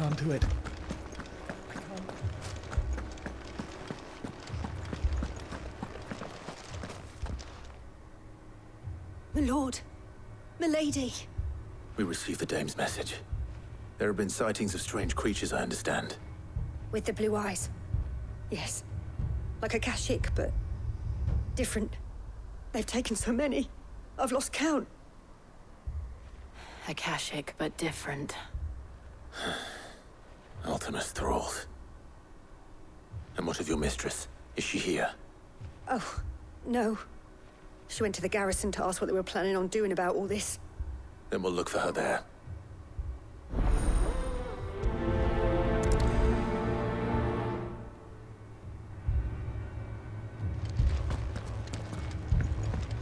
can't do it. My lord, milady. We received the dame's message. There have been sightings of strange creatures, I understand. With the blue eyes. Yes. Like a Kashik, but different. They've taken so many. I've lost count. Akashic, but different. Ultimus thralls. And what of your mistress? Is she here? Oh, no. She went to the garrison to ask what they were planning on doing about all this. Then we'll look for her there.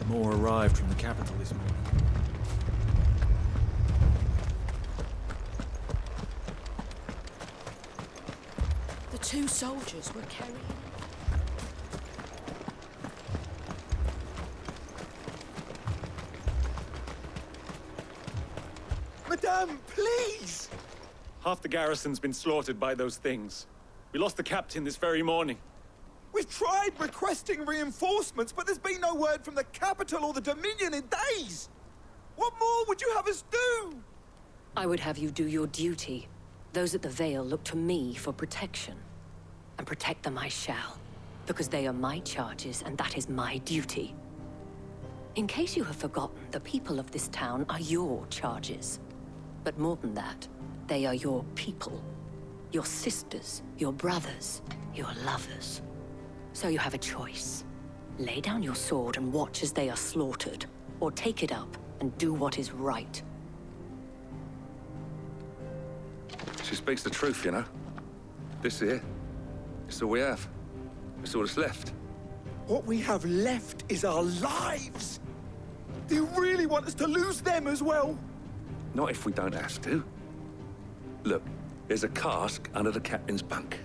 More arrived from the capital this morning. The two soldiers were carrying... Madame, please! Half the garrison's been slaughtered by those things. We lost the captain this very morning. We've tried requesting reinforcements, but there's been no word from the capital or the Dominion in days! What more would you have us do? I would have you do your duty. Those at the Vale look to me for protection. And protect them I shall. Because they are my charges, and that is my duty. In case you have forgotten, the people of this town are your charges. But more than that, they are your people. Your sisters, your brothers, your lovers. So you have a choice. Lay down your sword and watch as they are slaughtered, or take it up and do what is right. She speaks the truth, you know. This here, it's all we have. It's all that's left. What we have left is our lives! Do you really want us to lose them as well? Not if we don't have to. Look, there's a cask under the captain's bunk.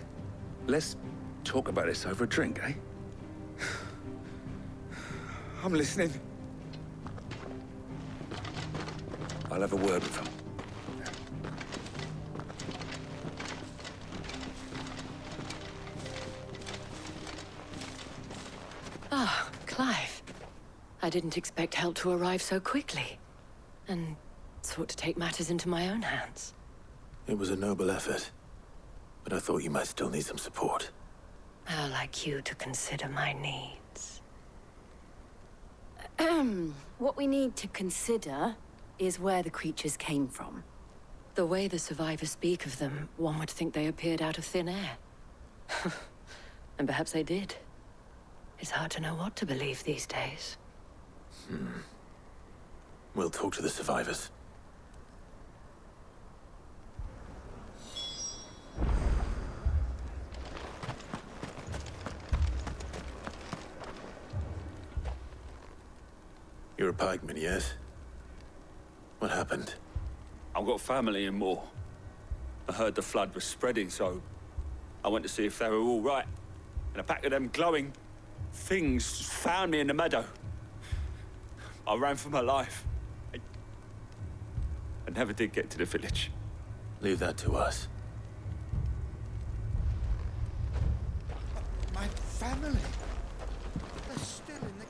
Let's talk about this over a drink, eh? I'm listening. I'll have a word with them. Ah, Clive. I didn't expect help to arrive so quickly. And sought to take matters into my own hands. It was a noble effort. But I thought you might still need some support. How like you to consider my needs. What we need to consider is where the creatures came from. The way the survivors speak of them, one would think they appeared out of thin air. And perhaps they did. It's hard to know what to believe these days. We'll talk to the survivors. You're a pikeman, yes? What happened? I've got family in Moor. I heard the flood was spreading, so I went to see if they were all right. And a pack of them glowing things found me in the meadow. I ran for my life. I never did get to the village. Leave that to us. My family? They're still in the...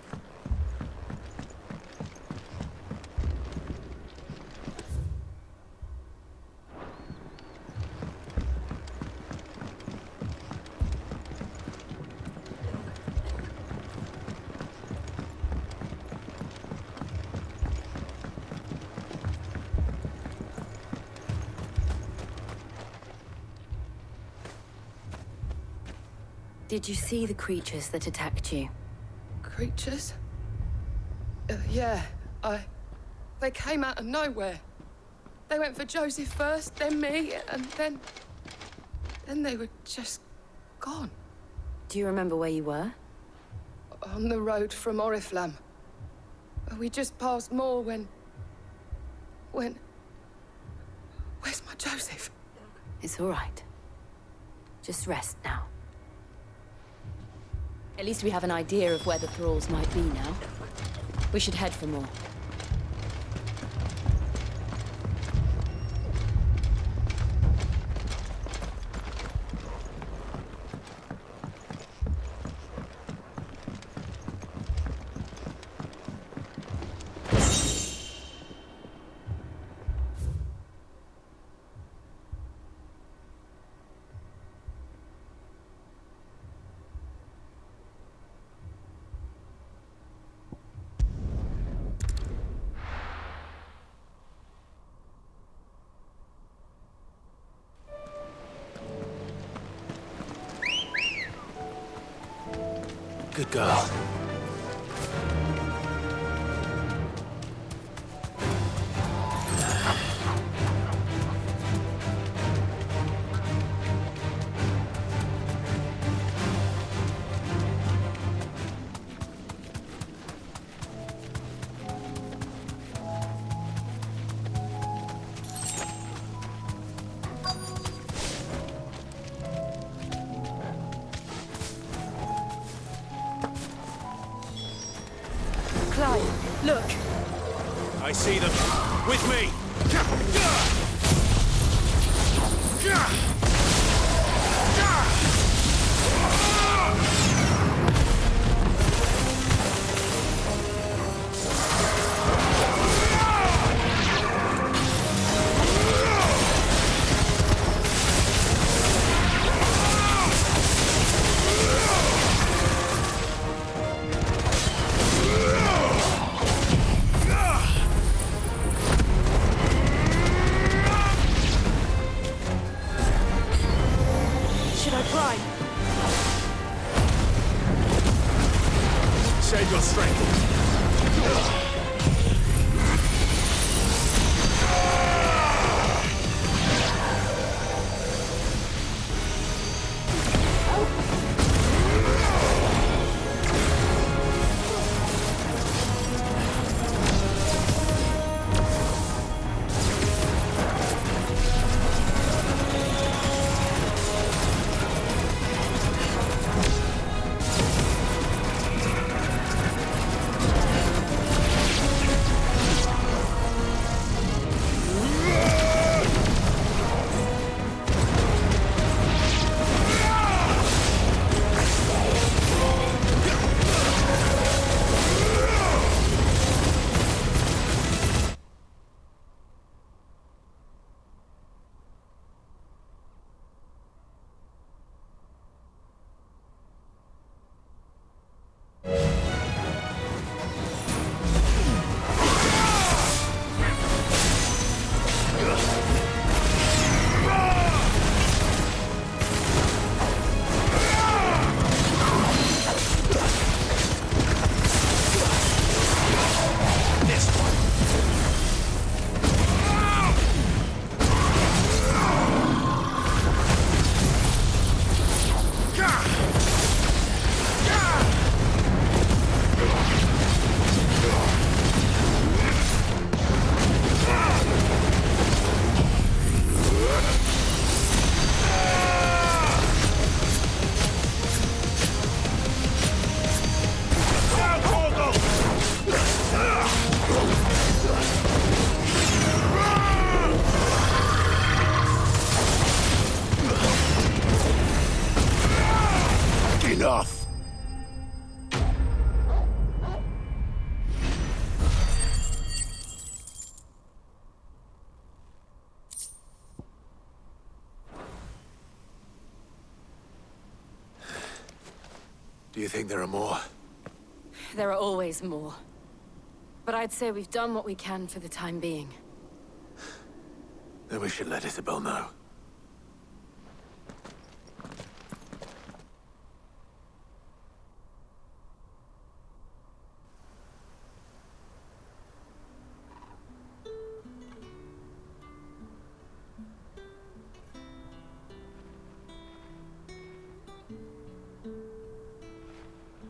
Did you see the creatures that attacked you? Creatures? Yeah, They came out of nowhere. They went for Joseph first, then me, and then... Then they were just gone. Do you remember where you were? On the road from Oriflamme. We just passed Moor when... Where's my Joseph? It's all right. Just rest now. At least we have an idea of where the thralls might be now. We should head for more. Good girl. Look! I see them. With me! Save your strength. Enough! Do you think there are more? There are always more. But I'd say we've done what we can for the time being. Then we should let Isabel know.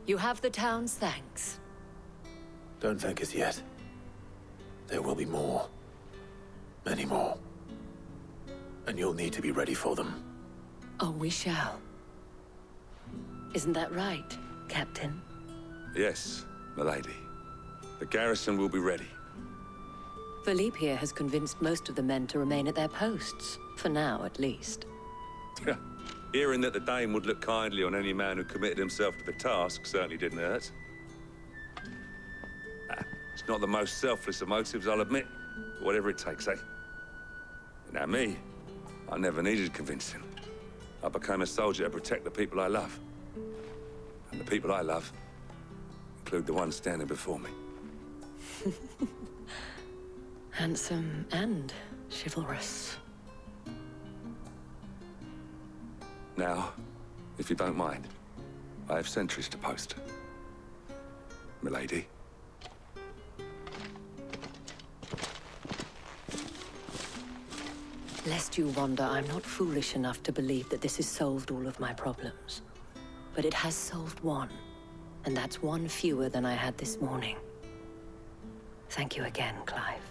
You have the town's thanks. Don't thank us yet. There will be more. Many more. And you'll need to be ready for them. Oh, we shall. Isn't that right, Captain? Yes, milady. The garrison will be ready. Philippe here has convinced most of the men to remain at their posts. For now, at least. Hearing that the Dame would look kindly on any man who committed himself to the task certainly didn't hurt. It's not the most selfless of motives, I'll admit. But whatever it takes, eh? Now me, I never needed convincing. I became a soldier to protect the people I love. And the people I love include the ones standing before me. Handsome and chivalrous. Now, if you don't mind, I have sentries to post. Milady. Lest you wonder, I'm not foolish enough to believe that this has solved all of my problems. But it has solved one, and that's one fewer than I had this morning. Thank you again, Clive.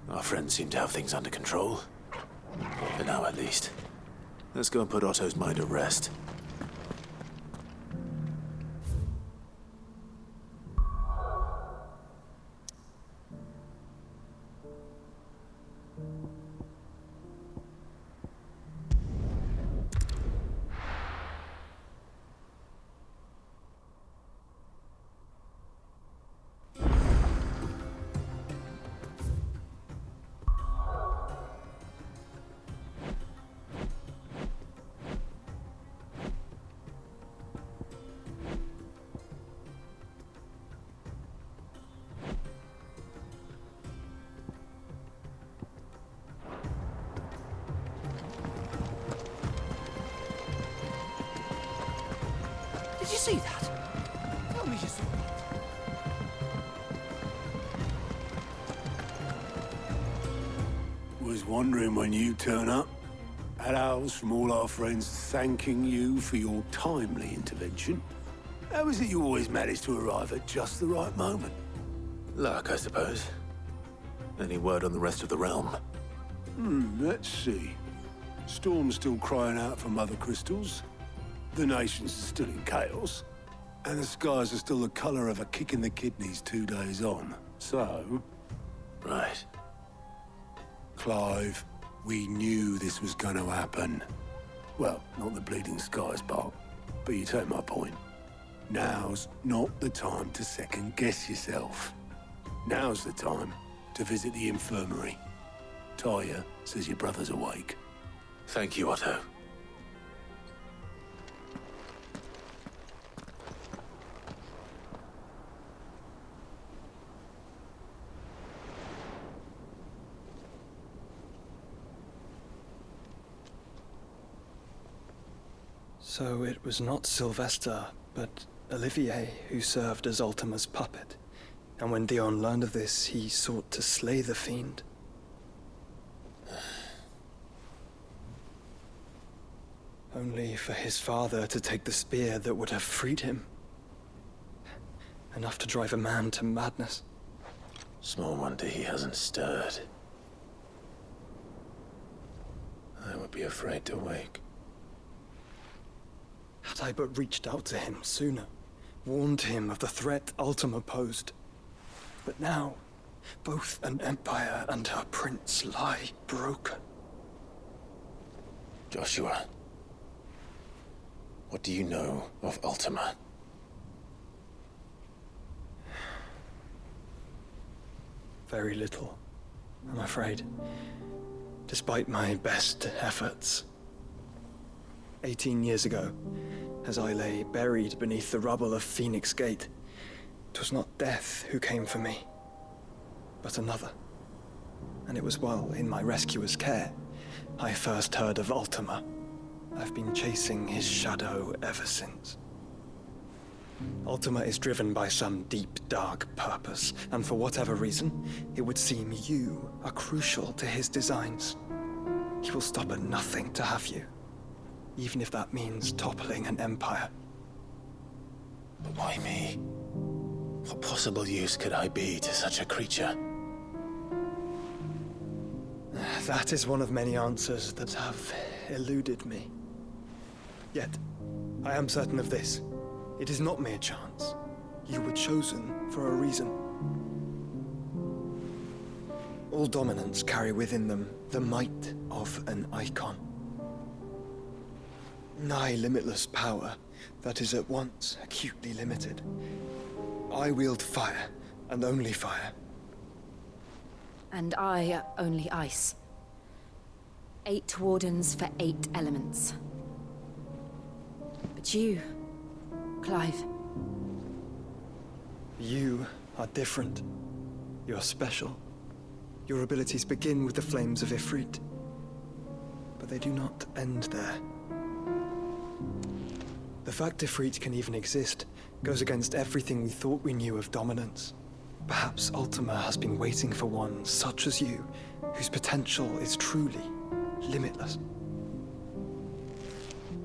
Our friends seem to have things under control. For now, at least. Let's go and put Otto's mind at rest. Did you see that? Tell me you saw it. Was wondering when you turn up. Had owls from all our friends thanking you for your timely intervention. How is it you always manage to arrive at just the right moment? Luck, I suppose. Any word on the rest of the realm? Let's see. Storm's still crying out for mother crystals. The nations are still in chaos. And the skies are still the color of a kick in the kidneys 2 days on. So... Right. Clive, we knew this was going to happen. Well, not the bleeding skies part, but you take my point. Now's not the time to second-guess yourself. Now's the time to visit the infirmary. Taya says your brother's awake. Thank you, Otto. So it was not Sylvester, but Olivier who served as Ultima's puppet. And when Dion learned of this, he sought to slay the fiend. Only for his father to take the spear that would have freed him. Enough to drive a man to madness. Small wonder he hasn't stirred. I would be afraid to wake. Had I but reached out to him sooner, warned him of the threat Ultima posed. But now, both an empire and her prince lie broken. Joshua, what do you know of Ultima? Very little, I'm afraid. Despite my best efforts. 18 years ago, as I lay buried beneath the rubble of Phoenix Gate, it was not death who came for me, but another. And it was while in my rescuer's care, I first heard of Ultima. I've been chasing his shadow ever since. Ultima is driven by some deep, dark purpose, and for whatever reason, it would seem you are crucial to his designs. He will stop at nothing to have you. Even if that means toppling an empire. But why me? What possible use could I be to such a creature? That is one of many answers that have eluded me. Yet, I am certain of this. It is not mere chance. You were chosen for a reason. All dominants carry within them the might of an icon. Nigh limitless power that is at once acutely limited. I wield fire, and only fire. And I only ice. 8 wardens for 8 elements. But you, Clive, You are different. You're special. Your abilities begin with the flames of Ifrit. But they do not end there. The fact Ifrit can even exist goes against everything we thought we knew of dominance. Perhaps Ultima has been waiting for one such as you, whose potential is truly limitless.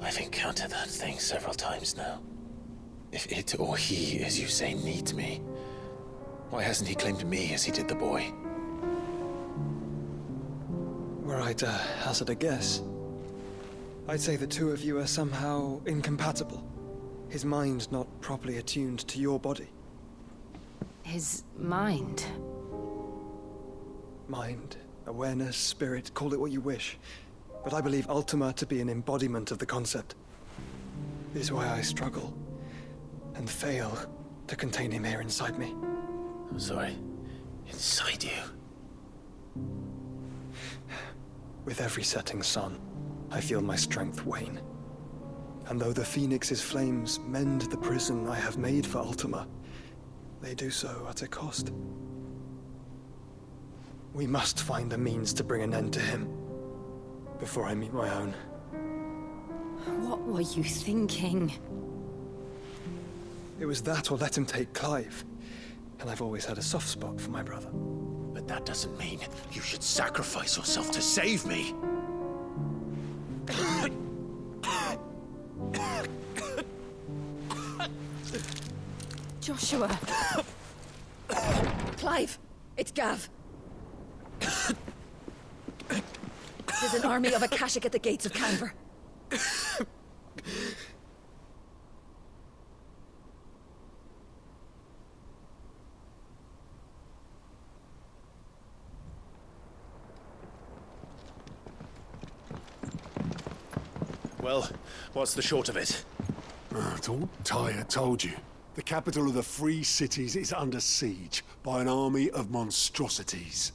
I've encountered that thing several times now. If it or he, as you say, needs me, why hasn't he claimed me as he did the boy? Were I to hazard a guess, I'd say the two of you are somehow incompatible. His mind not properly attuned to your body. His mind? Mind, awareness, spirit, call it what you wish. But I believe Ultima to be an embodiment of the concept. This is why I struggle and fail to contain him here inside me. I'm sorry. Inside you? With every setting sun, I feel my strength wane. And though the Phoenix's flames mend the prison I have made for Ultima, they do so at a cost. We must find a means to bring an end to him before I meet my own. What were you thinking? It was that or let him take Clive. And I've always had a soft spot for my brother. But that doesn't mean you should sacrifice yourself to save me. Joshua! Clive! It's Gav. There's an army of Akashic at the gates of Canver. Well, what's the short of it? It's all Tyre told you. The capital of the Free Cities is under siege by an army of monstrosities.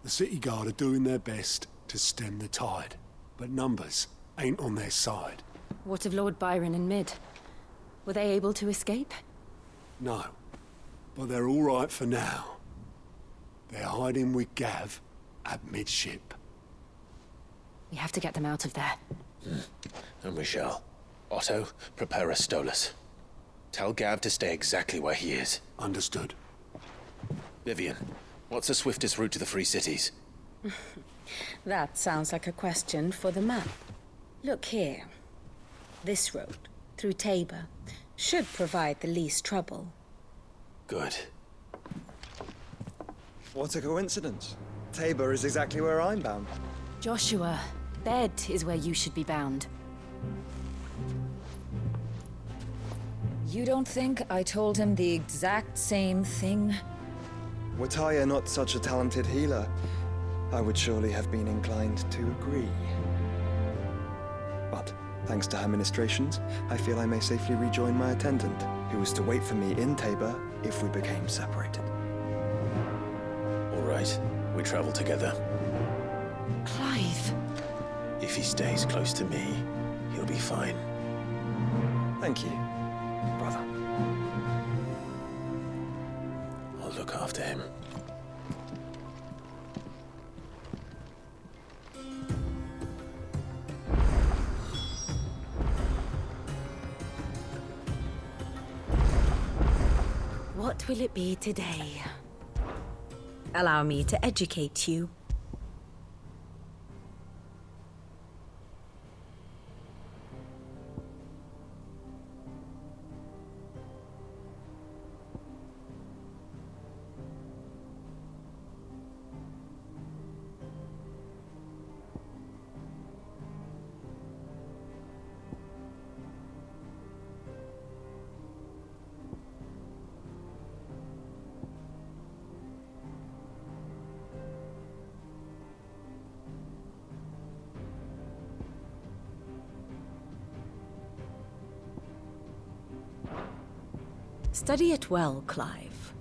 The city guard are doing their best to stem the tide, but numbers ain't on their side. What of Lord Byron and Mid? Were they able to escape? No, but they're all right for now. They're hiding with Gav at midship. We have to get them out of there. And we shall. Otto, prepare a Stolas. Tell Gav to stay exactly where he is. Understood. Vivian, what's the swiftest route to the Free Cities? That sounds like a question for the map. Look here. This road, through Tabor, should provide the least trouble. Good. What a coincidence. Tabor is exactly where I'm bound. Joshua, bed is where you should be bound. You don't think I told him the exact same thing? Were Tyre not such a talented healer, I would surely have been inclined to agree. But, thanks to her ministrations, I feel I may safely rejoin my attendant, who was to wait for me in Tabor if we became separated. All right, we travel together. Clive! If he stays close to me, he'll be fine. Thank you, brother. I'll look after him. What will it be today? Allow me to educate you. Study it well, Clive.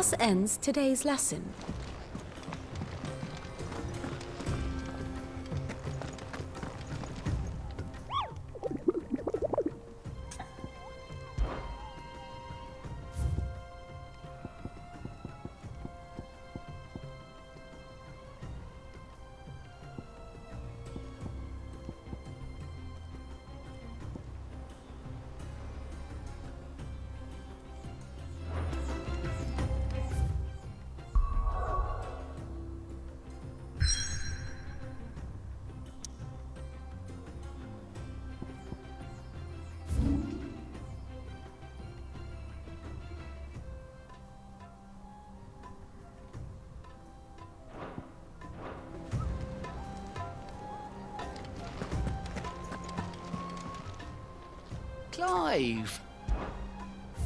thus ends today's lesson. Clive.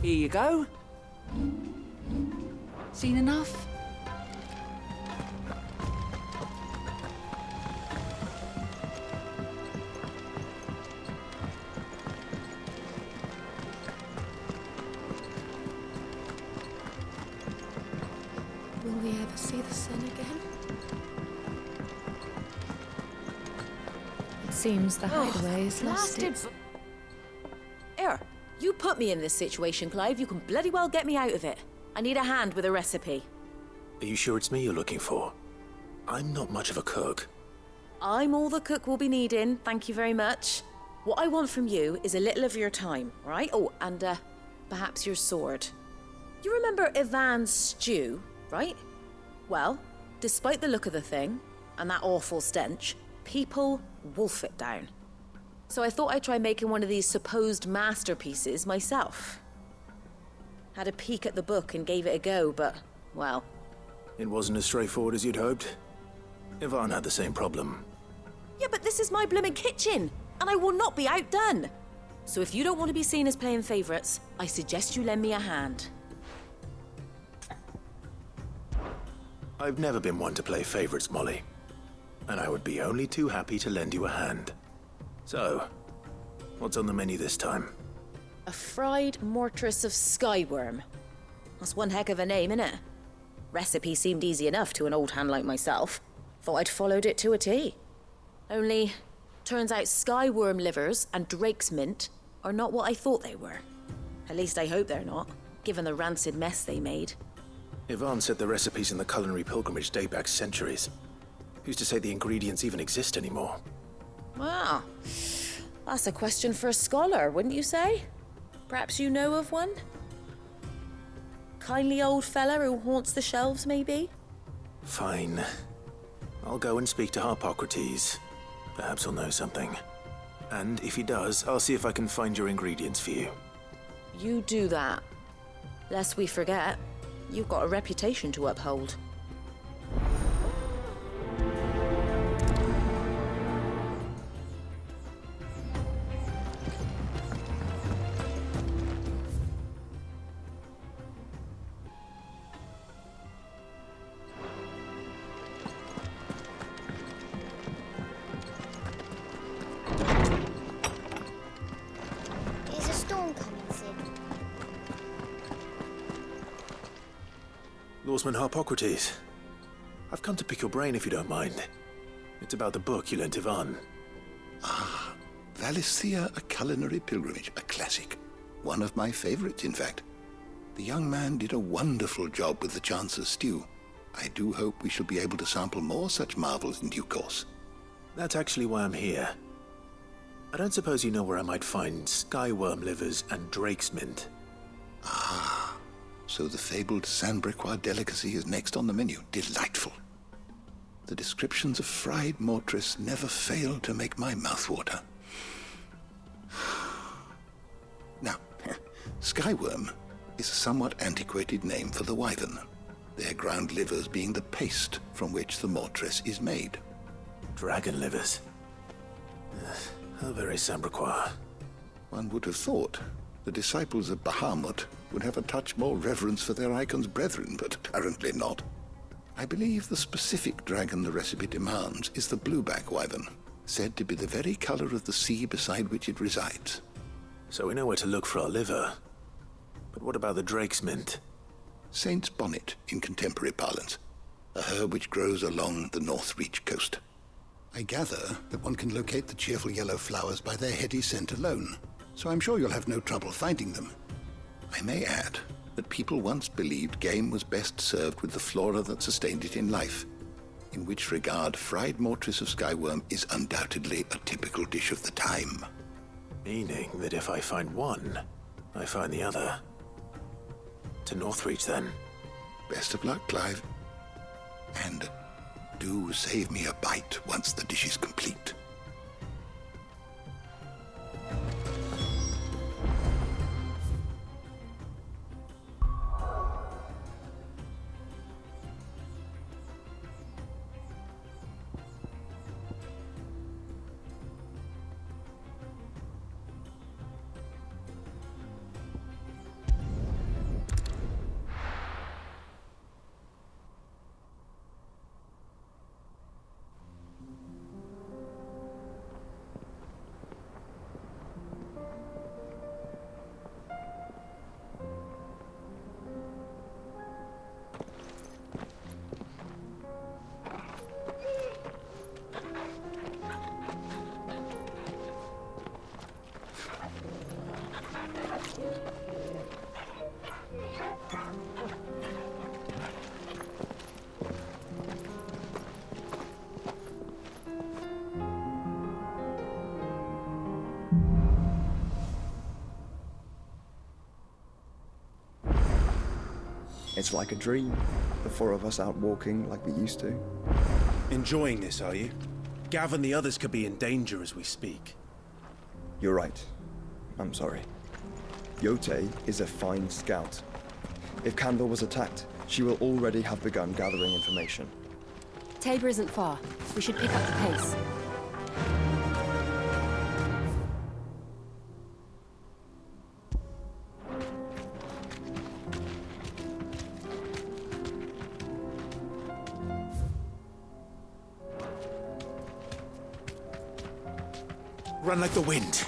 Here you go. Seen enough? Will we ever see the sun again? It seems the hideaway is lost its... Here, you put me in this situation, Clive. You can bloody well get me out of it. I need a hand with a recipe. Are you sure it's me you're looking for? I'm not much of a cook. I'm all the cook will be needing, thank you very much. What I want from you is a little of your time, right? Oh, and perhaps your sword. You remember Ivan's stew, right? Well, despite the look of the thing, and that awful stench, people wolf it down. So I thought I'd try making one of these supposed masterpieces myself. Had a peek at the book and gave it a go, but, well... It wasn't as straightforward as you'd hoped. Ivan had the same problem. Yeah, but this is my blooming kitchen, and I will not be outdone. So if you don't want to be seen as playing favourites, I suggest you lend me a hand. I've never been one to play favourites, Molly. And I would be only too happy to lend you a hand. So, what's on the menu this time? A fried mortress of skyworm. That's one heck of a name, innit? Recipe seemed easy enough to an old hand like myself. Thought I'd followed it to a T. Only, turns out skyworm livers and drake's mint are not what I thought they were. At least I hope they're not, given the rancid mess they made. Ivan said the recipes in the culinary pilgrimage date back centuries. Who's to say the ingredients even exist anymore? Wow. That's a question for a scholar, wouldn't you say? Perhaps you know of one? Kindly old fella who haunts the shelves, maybe? Fine. I'll go and speak to Harpocrates. Perhaps he'll know something. And if he does, I'll see if I can find your ingredients for you. You do that. Lest we forget, you've got a reputation to uphold. Lawsman Harpocrates. I've come to pick your brain if you don't mind. It's about the book you lent Ivan. Ah, Valisthea, A Culinary Pilgrimage, a classic. One of my favorites, in fact. The young man did a wonderful job with the Chance's stew. I do hope we shall be able to sample more such marvels in due course. That's actually why I'm here. I don't suppose you know where I might find skyworm livers and drake's mint. Ah, so the fabled Sandbrequois delicacy is next on the menu. Delightful. The descriptions of fried mortress never fail to make my mouth water. Now, skyworm is a somewhat antiquated name for the wyvern, their ground livers being the paste from which the mortress is made. Dragon livers. How very Sandbrequois. One would have thought the disciples of Bahamut would have a touch more reverence for their icon's brethren, but apparently not. I believe the specific dragon the recipe demands is the blueback wyvern, said to be the very color of the sea beside which it resides. So we know where to look for our liver. But what about the drake's mint? Saint's bonnet in contemporary parlance, a herb which grows along the North Reach coast. I gather that one can locate the cheerful yellow flowers by their heady scent alone, so I'm sure you'll have no trouble finding them. I may add that people once believed game was best served with the flora that sustained it in life, in which regard fried mortress of skyworm is undoubtedly a typical dish of the time. Meaning that if I find one, I find the other. To Northreach, then. Best of luck, Clive. And do save me a bite once the dish is complete. It's like a dream. The four of us out walking like we used to. Enjoying this, are you? Gav and the others could be in danger as we speak. You're right. I'm sorry. Yote is a fine scout. If Candle was attacked, she will already have begun gathering information. Tabor isn't far. We should pick up the pace. Run like the wind.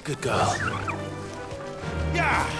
Good girl. Yeah!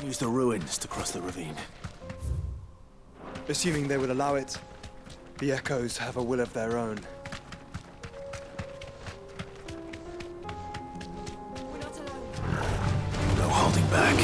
Use the ruins to cross the ravine. Assuming they would allow it, the Echoes have a will of their own. No holding back.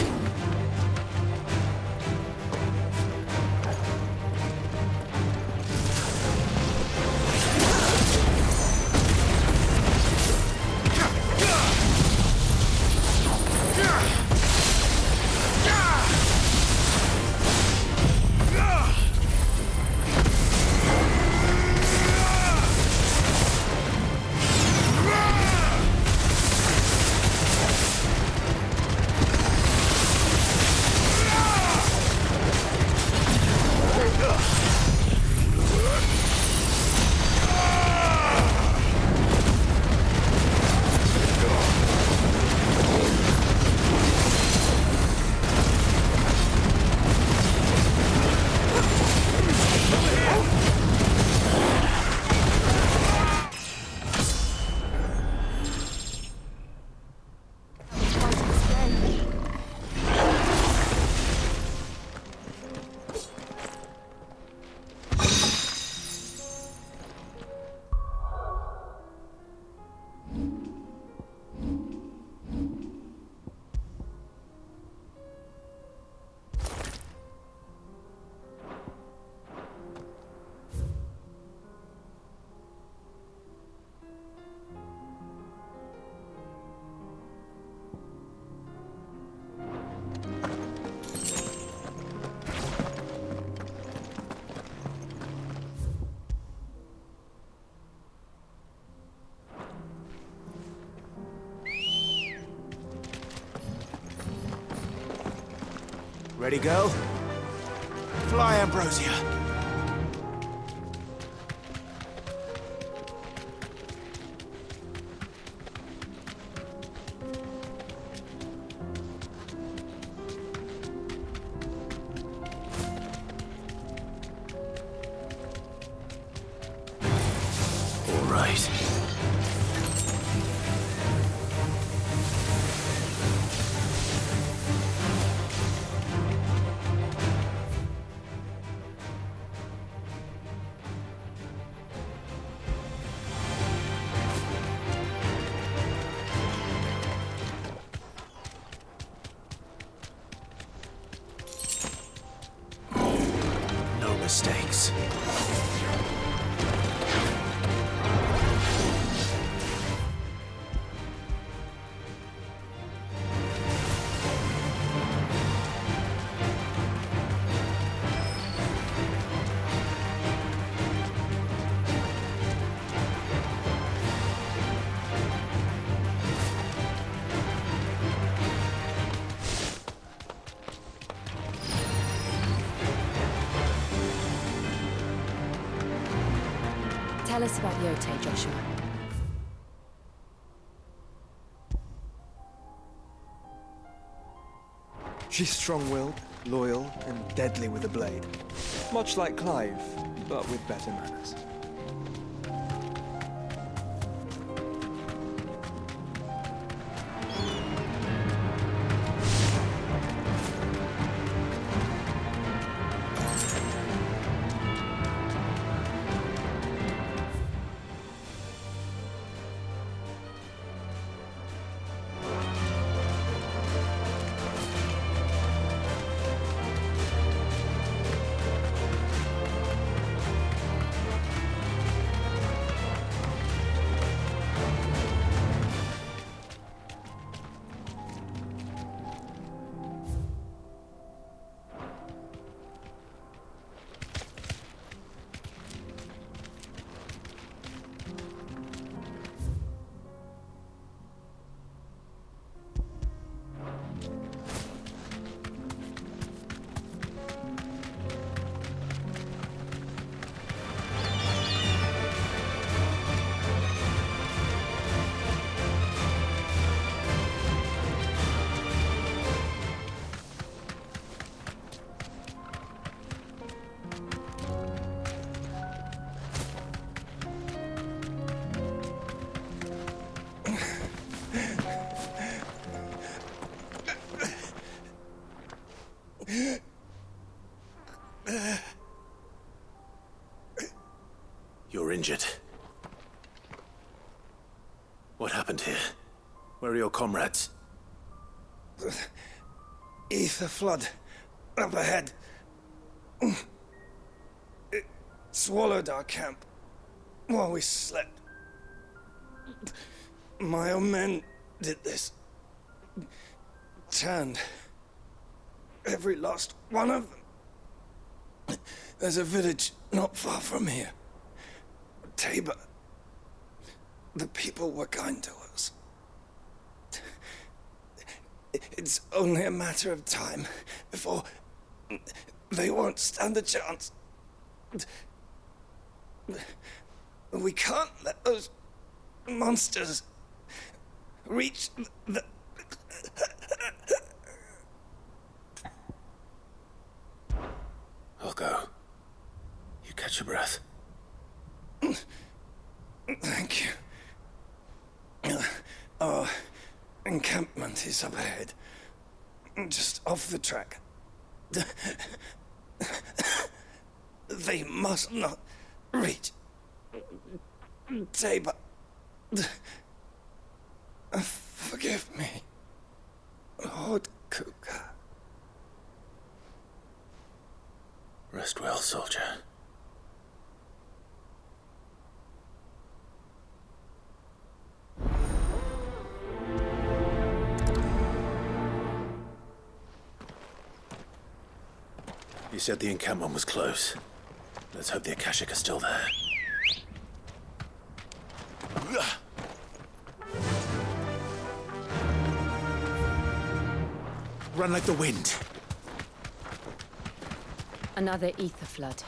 Ready, girl? Fly, Ambrosia. All right. No mistakes. Tell us about Yote, Joshua. She's strong-willed, loyal, and deadly with a blade. Much like Clive, but with better manners. injured. What happened here? Where are your comrades? Ether flood. Up ahead. It swallowed our camp while we slept. My own men did this. Turned every last one of them. There's a village not far from here. Tabor. The people were kind to us. It's only a matter of time before they won't stand a chance. We can't let those monsters reach the... I'll go. You catch your breath. Thank you. Our encampment is up ahead. Just off the track. They must not reach Tabor. Forgive me, Lord Kuka. Rest well, soldier. You said the encampment was close. Let's hope the Akashic are still there. Run like the wind. Another ether flood.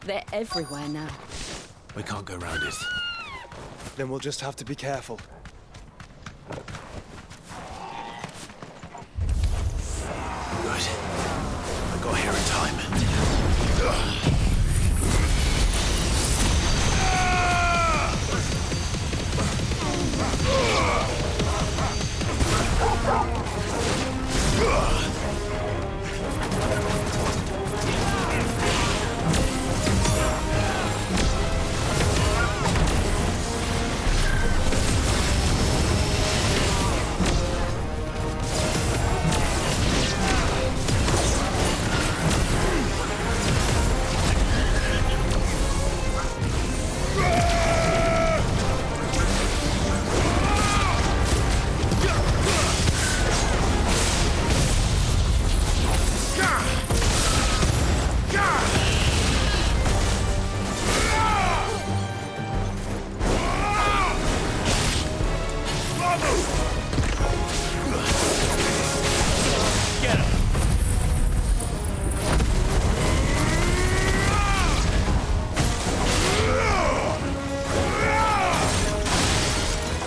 They're everywhere now. We can't go round it. Then we'll just have to be careful. Good. I got here in time.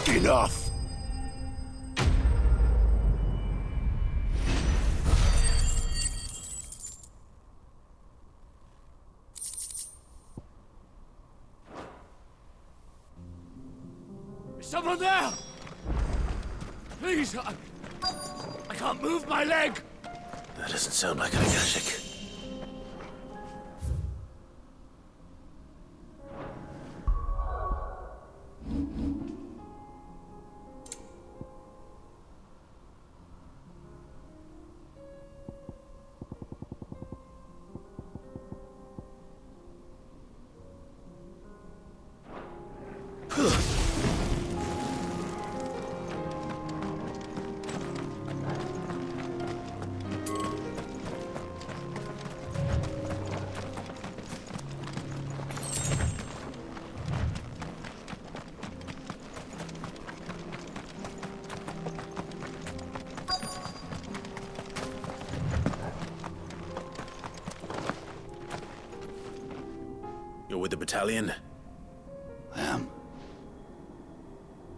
Enough! Is someone there? Please, I can't move my leg! That doesn't sound like an Akashic. You're with the battalion? I am.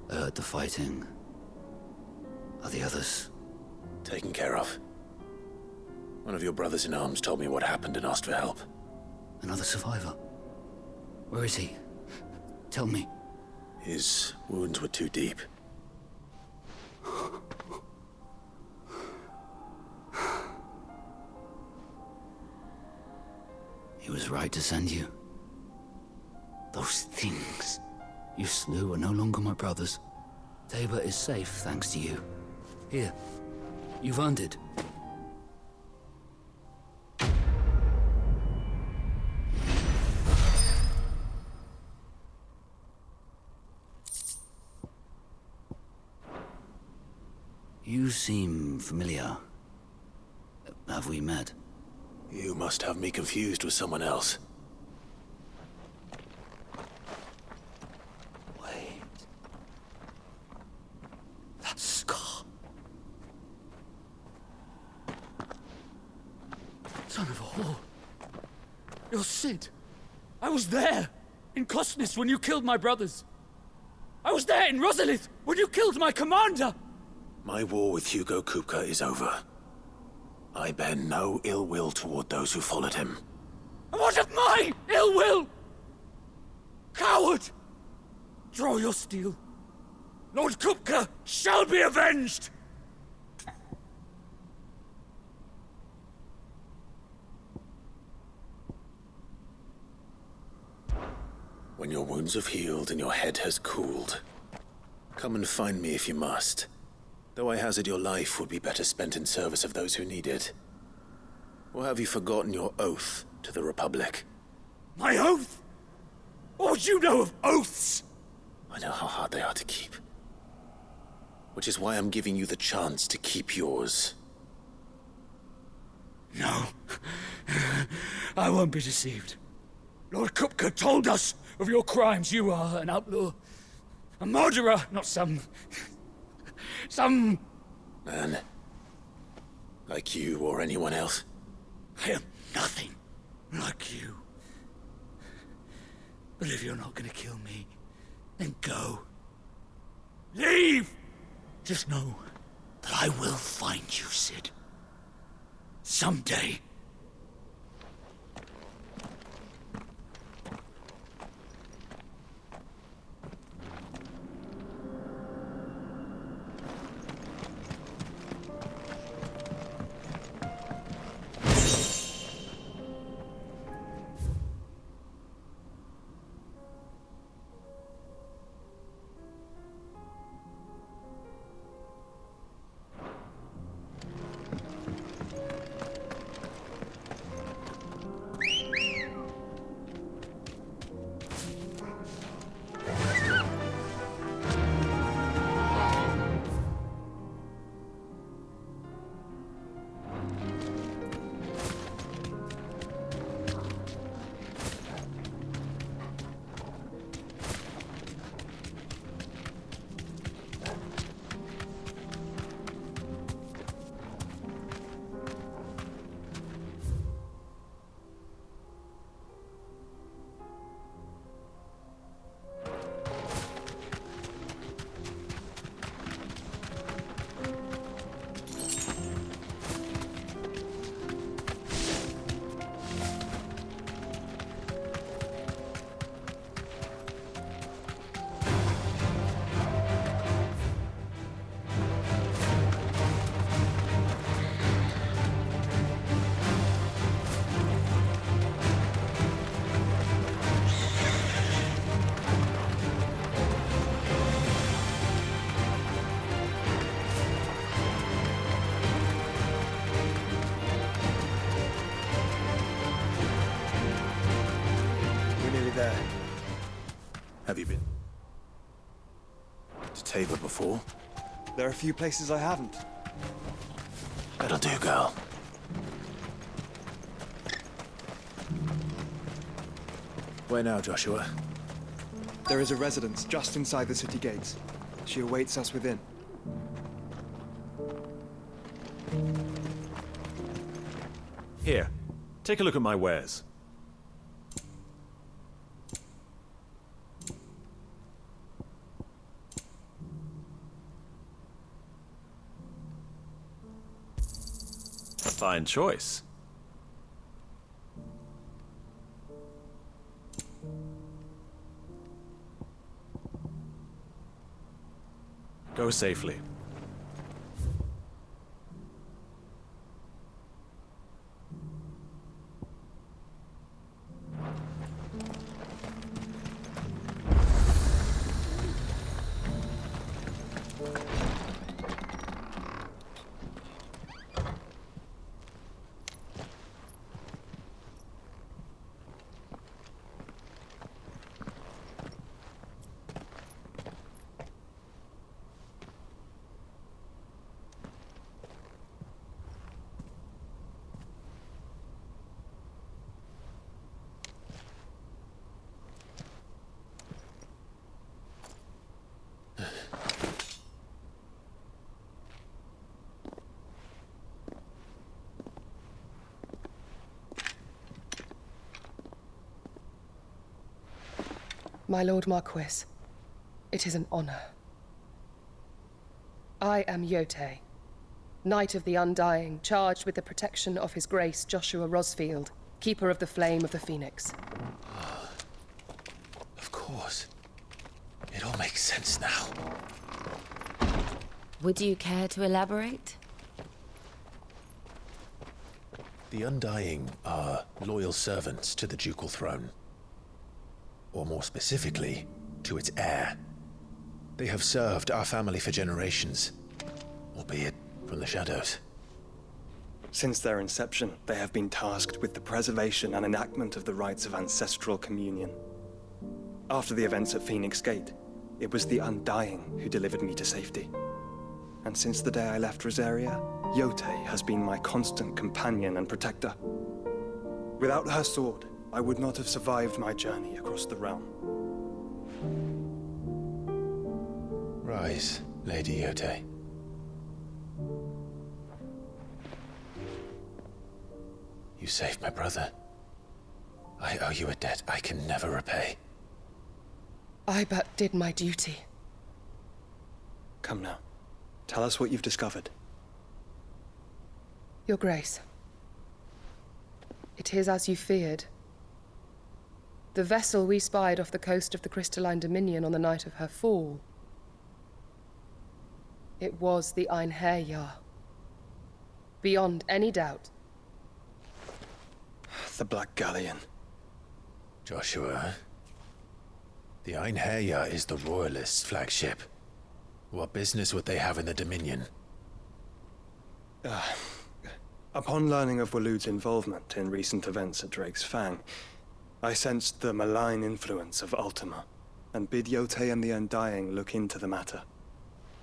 I heard the fighting. Are the others? Taken care of. One of your brothers in arms told me what happened and asked for help. Another survivor? Where is he? Tell me. His wounds were too deep. He was right to send you. Those things you slew are no longer my brothers. Tabor is safe thanks to you. Here, you've earned it. You seem familiar. Have we met? You must have me confused with someone else. Wait. That scar. Son of a whore. You're Sid. I was there, in Kosnis, when you killed my brothers. I was there in Rosalith, when you killed my commander! My war with Hugo Kupka is over. I bear no ill will toward those who followed him. And what of my ill will? Coward! Draw your steel. Lord Kupka shall be avenged! When your wounds have healed and your head has cooled, come and find me if you must. Though I hazard your life would be better spent in service of those who need it. Or have you forgotten your oath to the Republic? My oath? What would you know of oaths? I know how hard they are to keep. Which is why I'm giving you the chance to keep yours. No. I won't be deceived. Lord Kupka told us of your crimes. You are an outlaw. A murderer, not some man. Like you or anyone else. I am nothing like you. But if you're not gonna kill me, then go. Leave! Just know that I will find you, Sid. Someday. Have you been to Tabor before? There are a few places I haven't. That'll do, girl. Where now, Joshua? There is a residence just inside the city gates. She awaits us within. Here, take a look at my wares. Fine choice. Go safely. My Lord Marquis, it is an honor. I am Yote, Knight of the Undying, charged with the protection of His Grace Joshua Rosfield, Keeper of the Flame of the Phoenix. Of course. It all makes sense now. Would you care to elaborate? The Undying are loyal servants to the ducal throne. Or more specifically, to its heir. They have served our family for generations, albeit from the shadows. Since their inception, they have been tasked with the preservation and enactment of the rites of ancestral communion. After the events at Phoenix Gate, it was the Undying who delivered me to safety. And since the day I left Rosaria, Yote has been my constant companion and protector. Without her sword, I would not have survived my journey across the realm. Rise, Lady Yote. You saved my brother. I owe you a debt I can never repay. I but did my duty. Come now. Tell us what you've discovered. Your Grace. It is as you feared. The vessel we spied off the coast of the Crystalline Dominion on the night of her fall. It was the Einherjar. Beyond any doubt. The Black Galleon. Joshua, the Einherjar is the Royalists' flagship. What business would they have in the Dominion? Upon learning of Waloed's involvement in recent events at Drake's Fang, I sensed the malign influence of Ultima, and bid Yote and the Undying look into the matter.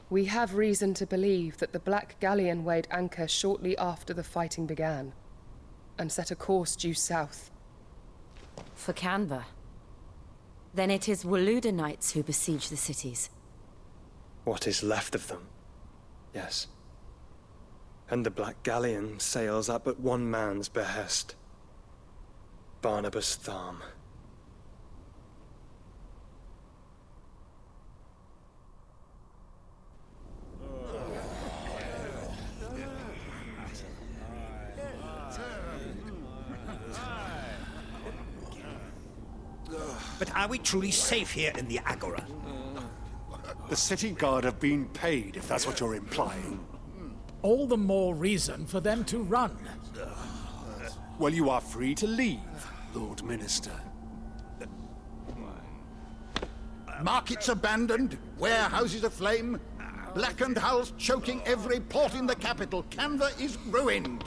We have reason to believe that the Black Galleon weighed anchor shortly after the fighting began, and set a course due south. For Canva. Then it is Waloed Knights who besiege the cities. What is left of them? Yes. And the Black Galleon sails at but one man's behest. Barnabas Tharm. But are we truly safe here in the Agora? The city guard have been paid, if that's what you're implying. All the more reason for them to run. Well, you are free to leave, Lord Minister. Markets abandoned, warehouses aflame, blackened hulls choking every port in the capital. Canva is ruined.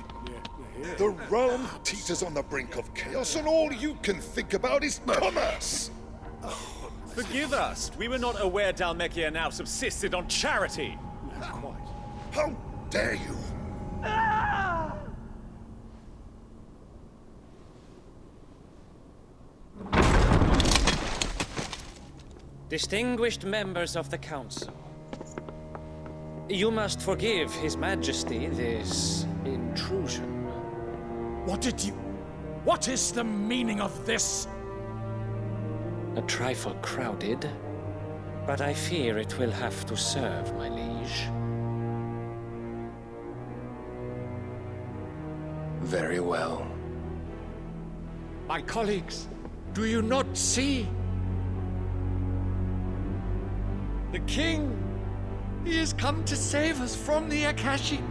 The realm teeters on the brink of chaos, and all you can think about is commerce! Forgive us. We were not aware Dhalmekia now subsisted on charity. How dare you! Distinguished members of the Council, you must forgive His Majesty this intrusion. What is the meaning of this? A trifle crowded, but I fear it will have to serve, my liege. Very well. My colleagues, do you not see? The King, he has come to save us from the Akashic.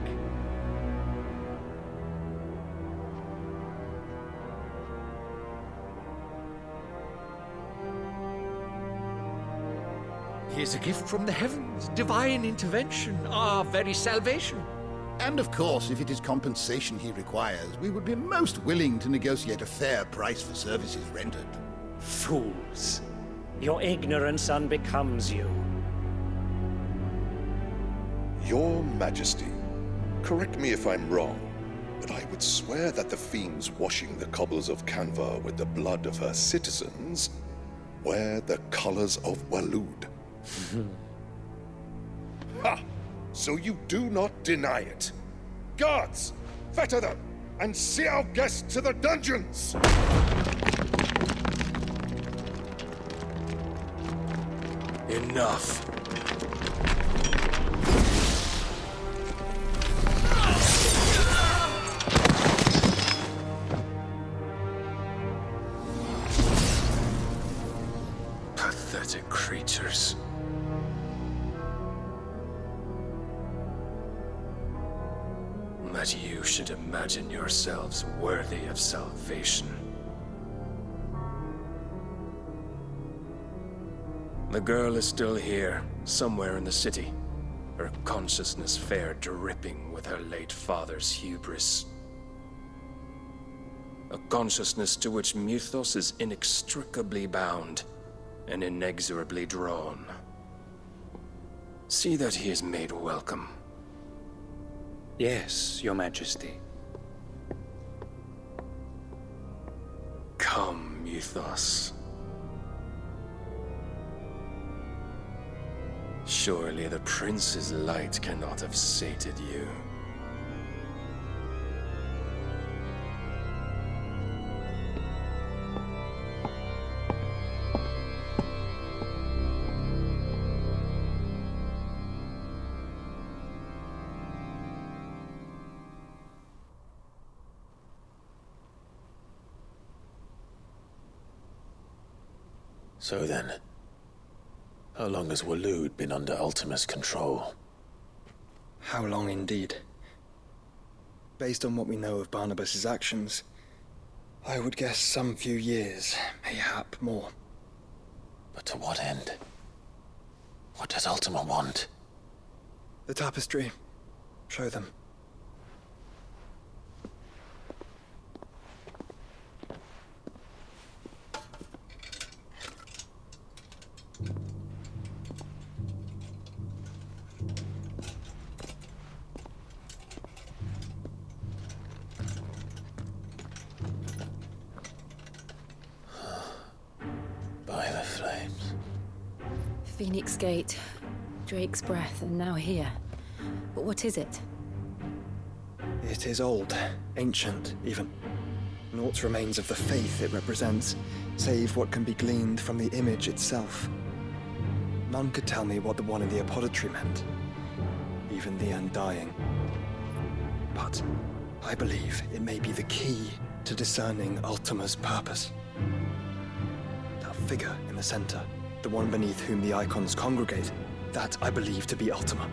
He is a gift from the heavens, divine intervention, our very salvation. And of course, if it is compensation he requires, we would be most willing to negotiate a fair price for services rendered. Fools. Your ignorance unbecomes you. Your Majesty, correct me if I'm wrong, but I would swear that the fiends washing the cobbles of Canva with the blood of her citizens wear the colors of Waloed. Ha! So you do not deny it. Guards, fetter them, and see our guests to the dungeons! Enough. Pathetic creatures. That you should imagine yourselves worthy of salvation. The girl is still here, somewhere in the city, her consciousness fair dripping with her late father's hubris. A consciousness to which Mythos is inextricably bound and inexorably drawn. See that he is made welcome. Yes, Your Majesty. Come, Mythos. Surely the prince's light cannot have sated you. So then, how long has Waloed been under Ultima's control? How long indeed? Based on what we know of Barnabas's actions, I would guess some few years, mayhap more. But to what end? What does Ultima want? The tapestry. Show them. By the flames. Phoenix Gate, Drake's Breath, and now here. But what is it? It is old, ancient, even. Naught remains of the faith it represents, save what can be gleaned from the image itself. None could tell me what the one in the apothecary meant, even the Undying. But I believe it may be the key to discerning Ultima's purpose. That figure in the center, the one beneath whom the icons congregate, that I believe to be Ultima.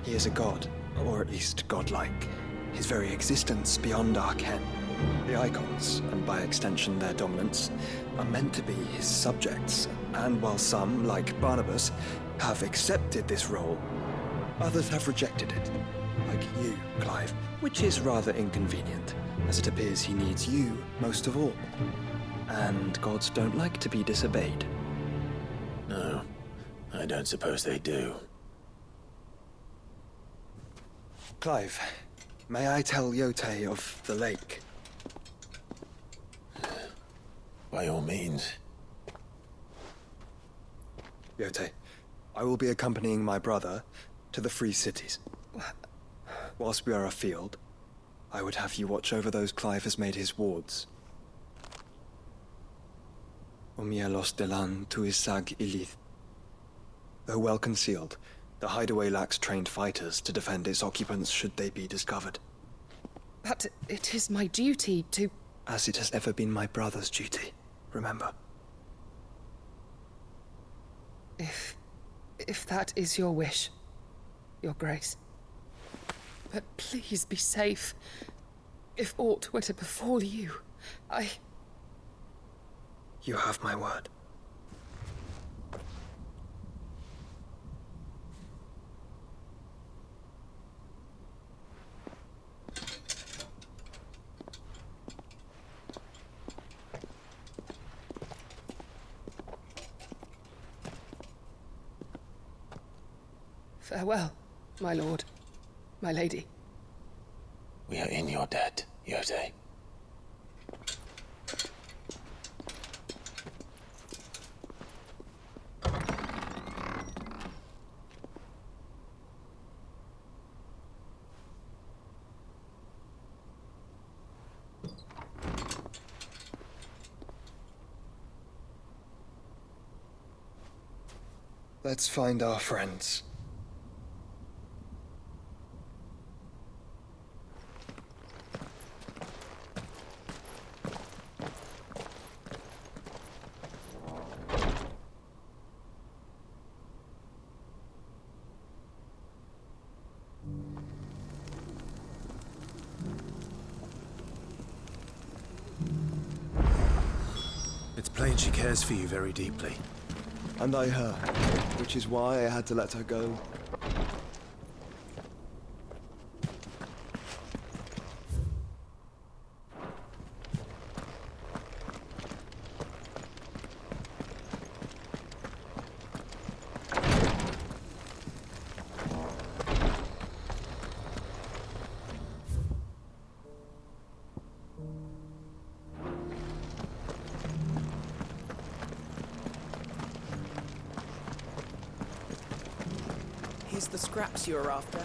He is a god, or at least godlike, his very existence beyond our ken. The icons, and by extension their dominance, are meant to be his subjects, and while some, like Barnabas, have accepted this role, others have rejected it, like you, Clive, which is rather inconvenient, as it appears he needs you most of all. And gods don't like to be disobeyed. No, I don't suppose they do. Clive, may I tell Yote of the lake? By all means. Yote, I will be accompanying my brother to the Free Cities. Whilst we are afield, I would have you watch over those Clive has made his wards. Omielos delan tu isag ilith. Though well concealed, the hideaway lacks trained fighters to defend its occupants should they be discovered. But it is my duty to... As it has ever been my brother's duty, remember. If that is your wish, Your Grace. But please be safe. If aught were to befall you, You have my word. Farewell, my lord, my lady. We are in your debt, Yote. Let's find our friends. It's plain she cares for you very deeply. And I her, which is why I had to let her go. Here's the scraps you're after.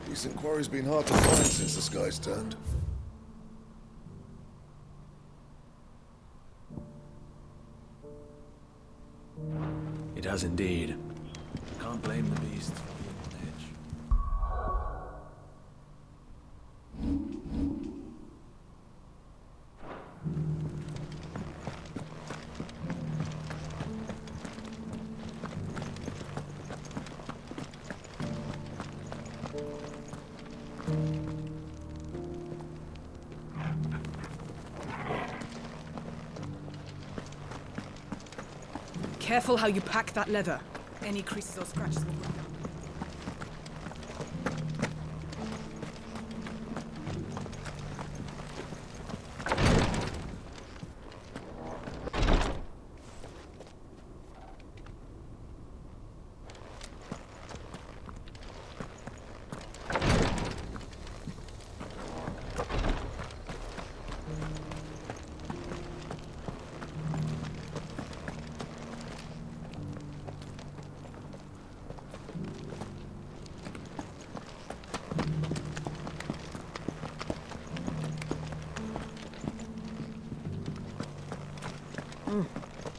Decent quarry's been hard to find since the skies turned. It has indeed. Can't blame the beast for being on edge. Careful how you pack that leather. Any creases or scratches will run down.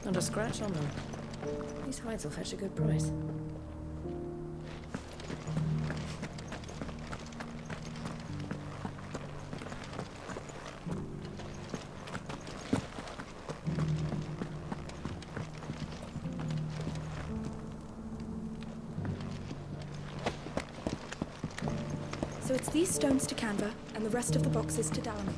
Not a scratch on them. These hides will fetch a good price. So it's these stones to Canva, and the rest of the boxes to Dalamy.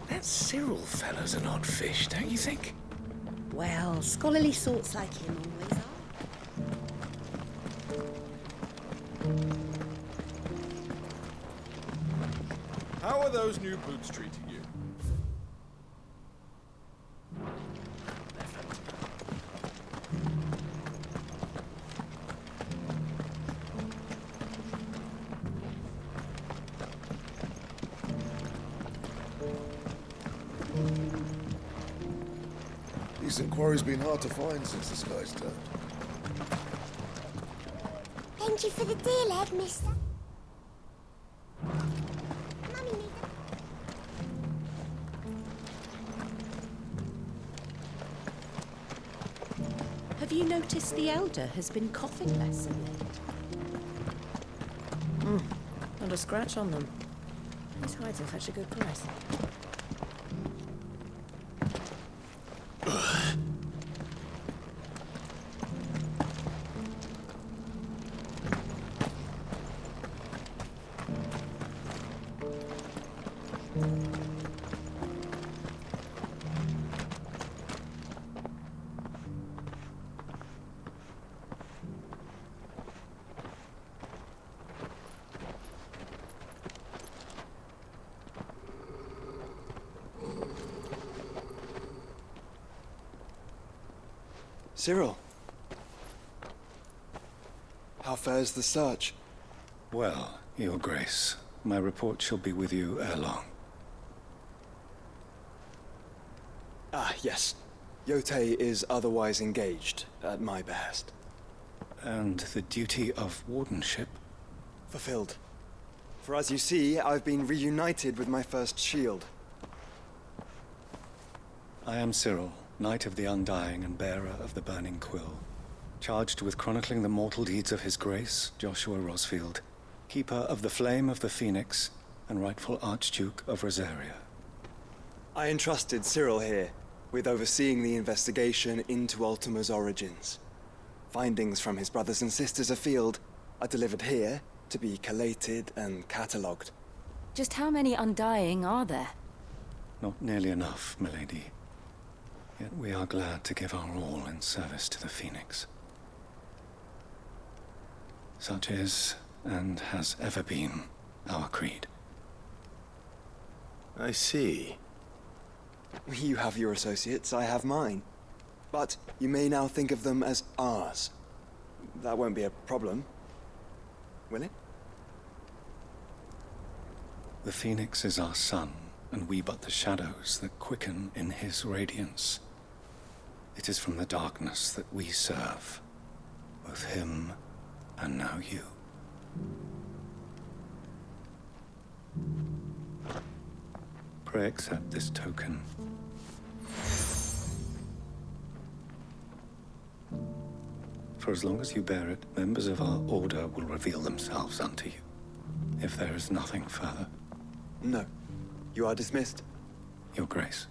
That Cyril fellow's an odd fish, don't you think? Well, scholarly sorts like him always are. How are those new boots treating you? Decent quarry's been hard to find since the skies turned. Thank you for the deal, Ed, mister. Have you noticed the Elder has been coughing less of late? Not a scratch on them. These hides will fetch a good price. Cyril. How fares the search? Well, Your Grace, my report shall be with you ere long. Ah, yes. Yotei is otherwise engaged, at my behest. And the duty of wardenship? Fulfilled. For as you see, I've been reunited with my first shield. I am Cyril, Knight of the Undying and bearer of the Burning Quill, charged with chronicling the mortal deeds of His Grace, Joshua Rosfield, Keeper of the Flame of the Phoenix, and rightful Archduke of Rosaria. I entrusted Cyril here with overseeing the investigation into Ultima's origins. Findings from his brothers and sisters afield are delivered here to be collated and catalogued. Just how many Undying are there? Not nearly enough, milady. Yet we are glad to give our all in service to the Phoenix. Such is, and has ever been, our creed. I see. You have your associates, I have mine. But you may now think of them as ours. That won't be a problem, will it? The Phoenix is our sun, and we but the shadows that quicken in his radiance. It is from the darkness that we serve, both him and now you. Pray accept this token. For as long as you bear it, members of our order will reveal themselves unto you. If there is nothing further. No. You are dismissed. Your Grace.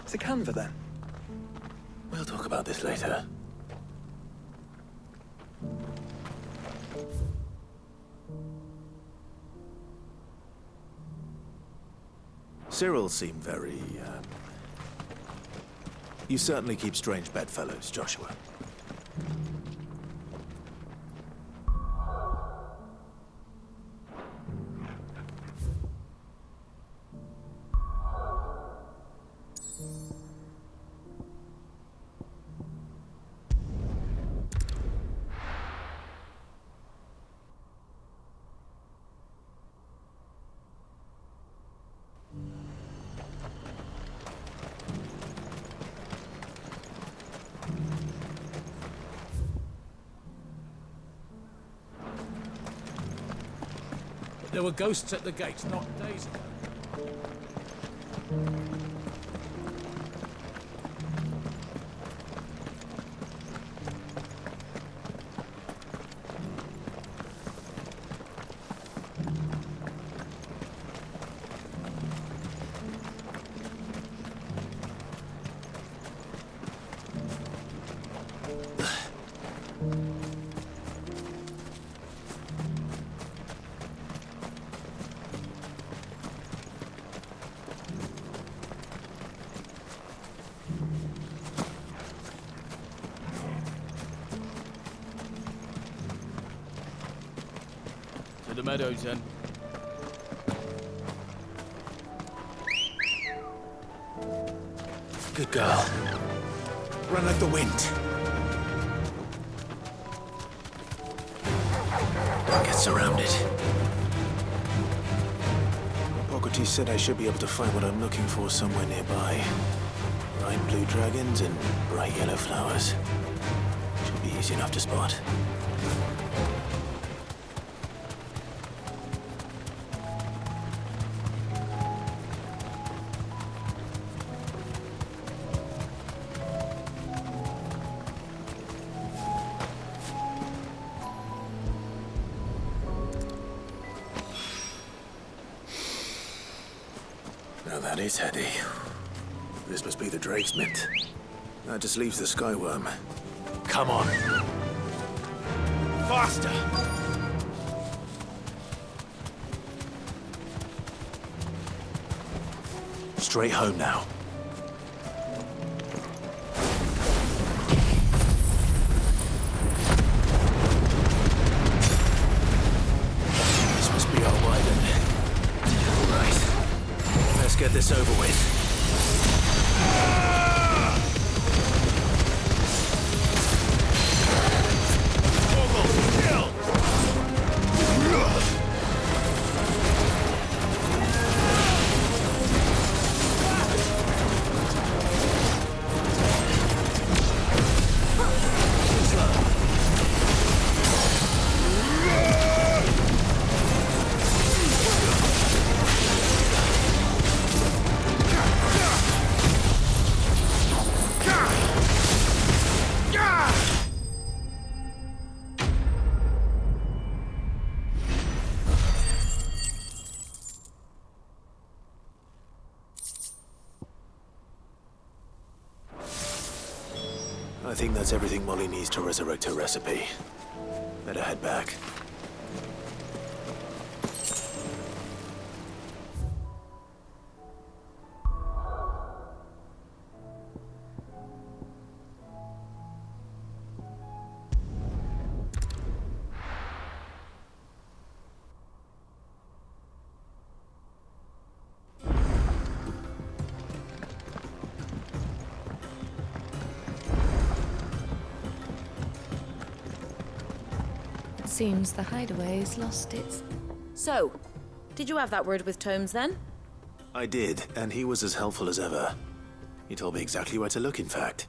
It's a canva then. We'll talk about this later. Cyril seemed very, You certainly keep strange bedfellows, Joshua. There were ghosts at the gates not days ago. To the meadows, then. Good girl. Run like the wind. Don't get surrounded. Hippocrates said I should be able to find what I'm looking for somewhere nearby. Bright blue dragons and bright yellow flowers. Should be easy enough to spot. Now that is heady. This must be the Drake's Mint. That just leaves the Skyworm. Come on. Faster! straight home now. This must be our Wyvern. All right. Let's get this over with. I think that's everything Molly needs to resurrect her recipe. Better head back. Seems the hideaway's lost its... So, did you have that word with Tomes then? I did, and he was as helpful as ever. He told me exactly where to look, in fact.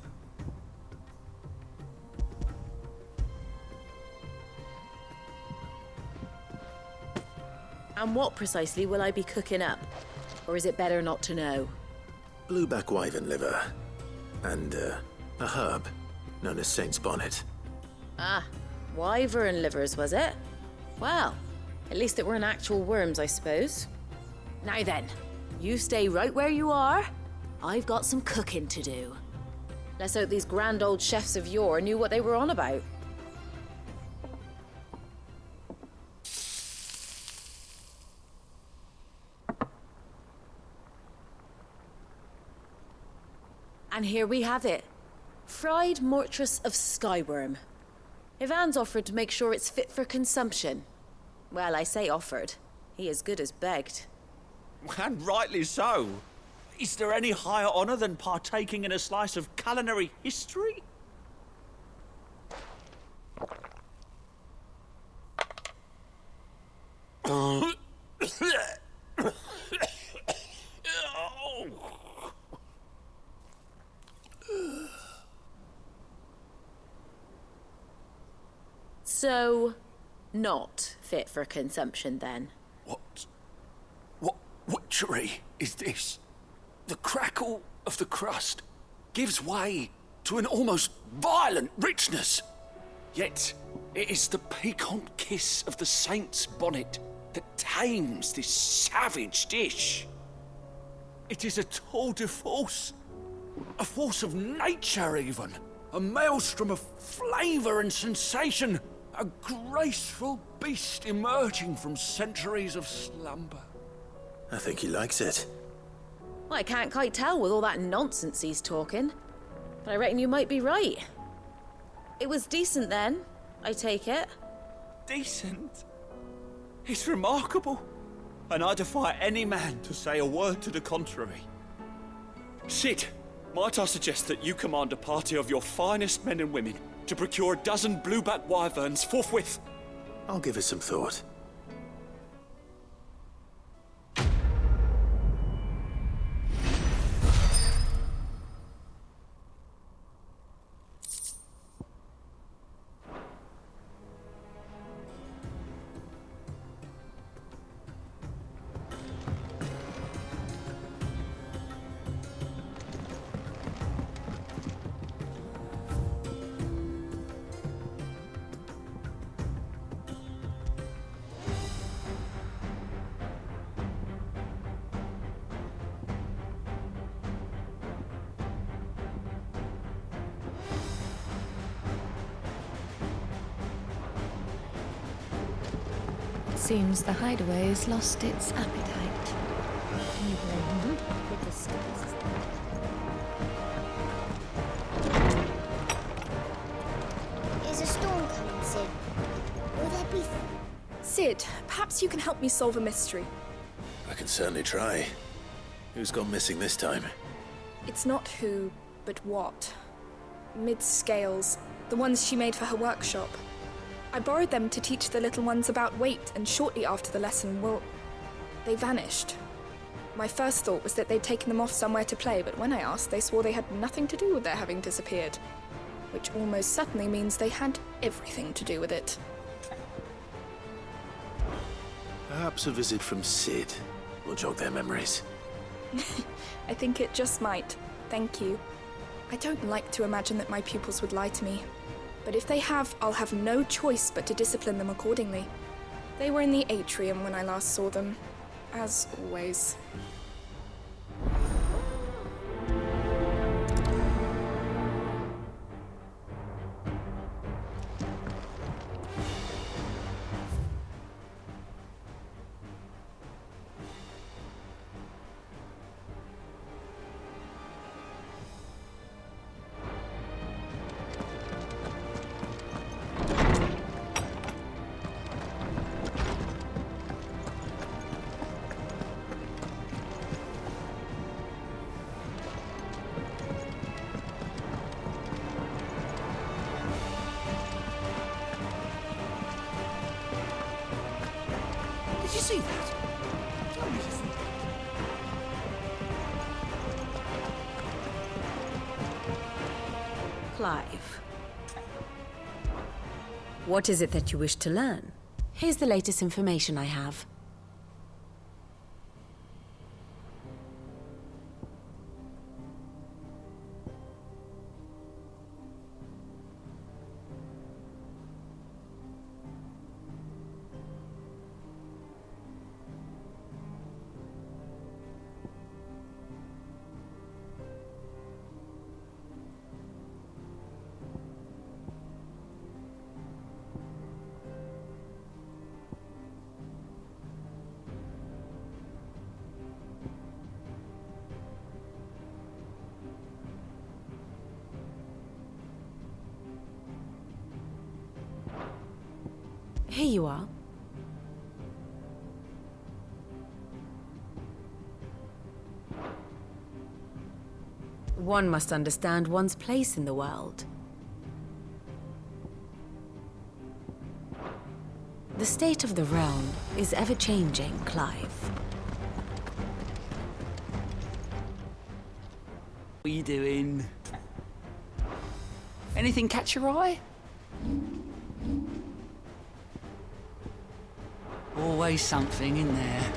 And what precisely will I be cooking up? Or is it better not to know? Blueback wyvern liver. And, a herb known as Saint's Bonnet. Ah, wyvern livers, was it? Well, at least it weren't actual worms, I suppose. Now then, you stay right where you are. I've got some cooking to do. Let's hope these grand old chefs of yore knew what they were on about. And here we have it. Fried mortress of skyworm. Ivan's offered to make sure it's fit for consumption. Well, I say offered. He as good as begged. And rightly so. Is there any higher honor than partaking in a slice of culinary history? So, not fit for consumption then? What witchery is this? The crackle of the crust gives way to an almost violent richness. Yet, it is the piquant kiss of the saint's bonnet that tames this savage dish. It is a tour de force, a force of nature even, a maelstrom of flavour and sensation, a graceful beast emerging from centuries of slumber. I think he likes it. Well, I can't quite tell with all that nonsense he's talking, but I reckon you might be right. It was decent then, I take it. Decent? It's remarkable, and I defy any man to say a word to the contrary. Sid, might I suggest that you command a party of your finest men and women to procure a dozen blueback wyverns forthwith? I'll give it some thought. Seems the hideaway's lost its appetite. With the Sid, perhaps you can help me solve a mystery. I can certainly try. Who's gone missing this time? It's not who, but what. Mid's scales, the ones she made for her workshop. I borrowed them to teach the little ones about weight, and shortly after the lesson, well, they vanished. My first thought was that they'd taken them off somewhere to play, but when I asked, they swore they had nothing to do with their having disappeared. Which almost certainly means they had everything to do with it. Perhaps a visit from Sid will jog their memories. I think it just might. Thank you. I don't like to imagine that my pupils would lie to me. But if they have, I'll have no choice but to discipline them accordingly. They were in the atrium when I last saw them, as always. Did you see that? Clive. What is it that you wish to learn? Here's the latest information I have. Here you are. One must understand one's place in the world. The state of the realm is ever-changing, Clive. What are you doing? Anything catch your eye? Always something in there.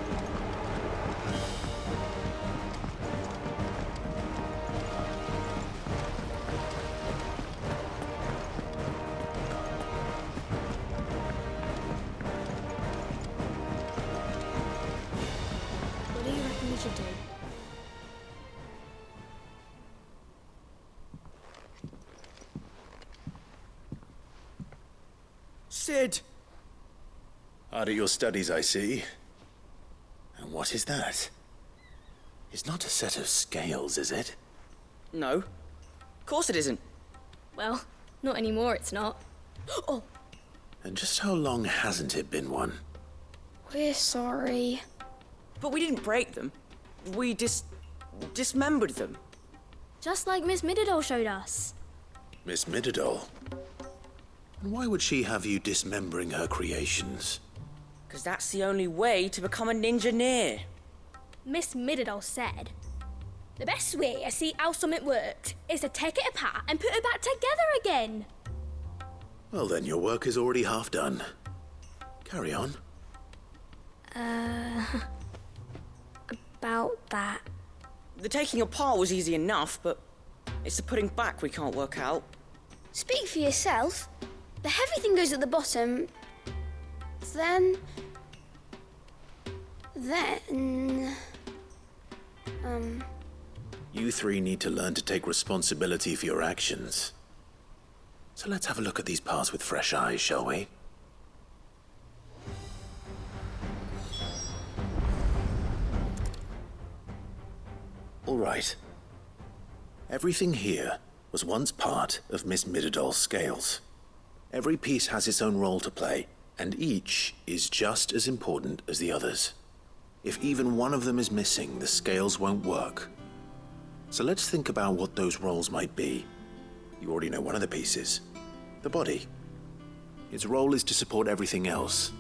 What do you reckon we should do? Sid! Hard at your studies, I see. And what is that? It's not a set of scales, is it? No. Of course it isn't. Well, not anymore, it's not. Oh, And just how long hasn't it been one? we're sorry. But we didn't break them. We dismembered them. Just like Miss Mididol showed us. Miss Mididol? And why would she have you dismembering her creations? Because that's the only way to become a ninja-neer. Miss Mididol said, the best way to see how something worked is to take it apart and put it back together again. Well then, your work is already half done. Carry on. About that. The taking apart was easy enough, but it's the putting back we can't work out. Speak for yourself. The heavy thing goes at the bottom. Then... You three need to learn to take responsibility for your actions. So let's have a look at these parts with fresh eyes, shall we? All right. Everything here was once part of Miss Mididol's scales. Every piece has its own role to play, And each is just as important as the others. If even one of them is missing, the scales won't work. So let's think about what those roles might be. You already know one of the pieces. The body. Its role is to support everything else.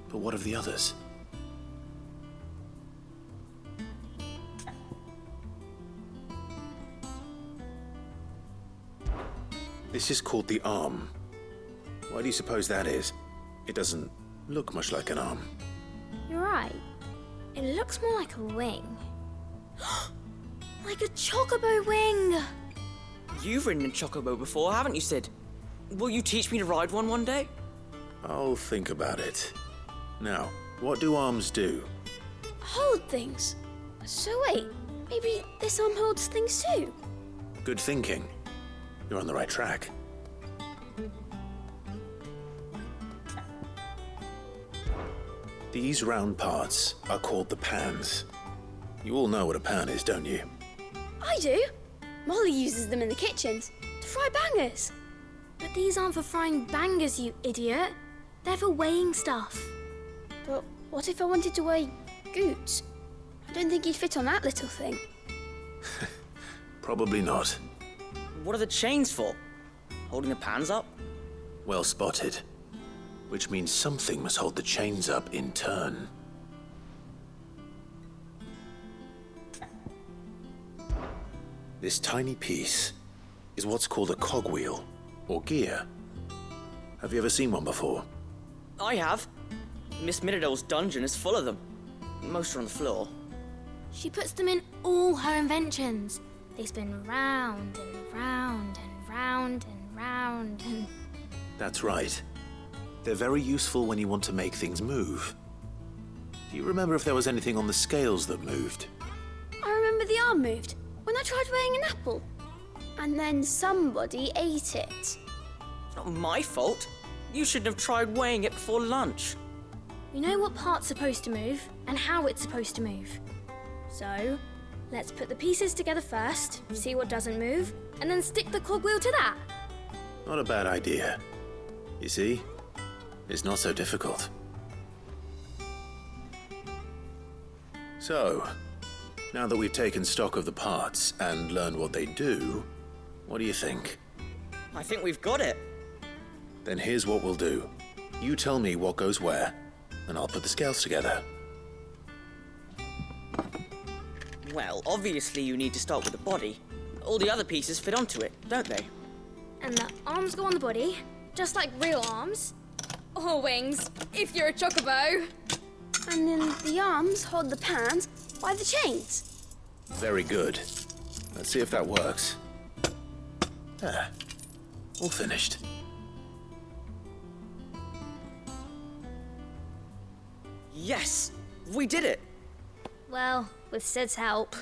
But what of the others? This is called the arm. Why do you suppose that is? It doesn't look much like an arm. You're right. It looks more like a wing. Like a chocobo wing! You've ridden a chocobo before, haven't you, Sid? Will you teach me to ride one day? I'll think about it. Now, what do arms do? Hold things. So wait, maybe this arm holds things too? Good thinking. You're on the right track. These round parts are called the pans. You all know what a pan is, don't you? I do. Molly uses them in the kitchens to fry bangers. But these aren't for frying bangers, you idiot. They're for weighing stuff. But what if I wanted to weigh Goots? I don't think he'd fit on that little thing. Probably not. What are the chains for? Holding the pans up? Well spotted. Which means something must hold the chains up in turn. This tiny piece is what's called a cogwheel, or gear. Have you ever seen one before? I have. Miss Miradol's dungeon is full of them. Most are on the floor. She puts them in all her inventions. They spin round and round and round and round and... That's right. They're very useful when you want to make things move. Do you remember if there was anything on the scales that moved? I remember the arm moved when I tried weighing an apple. And then somebody ate it. It's not my fault. You shouldn't have tried weighing it before lunch. We know what part's supposed to move and how it's supposed to move. So, let's put the pieces together first, see what doesn't move, and then stick the cogwheel to that. Not a bad idea. You see? It's not so difficult. So, now that we've taken stock of the parts and learned what they do, what do you think? I think we've got it. Then here's what we'll do. You tell me what goes where, and I'll put the scales together. Well, obviously you need to start with the body. All the other pieces fit onto it, don't they? And the arms go on the body, just like real arms. Or wings, if you're a chocobo. And then the arms hold the pans by the chains. Very good. Let's see if that works. There. All finished. Yes! We did it! Well, with Sid's help.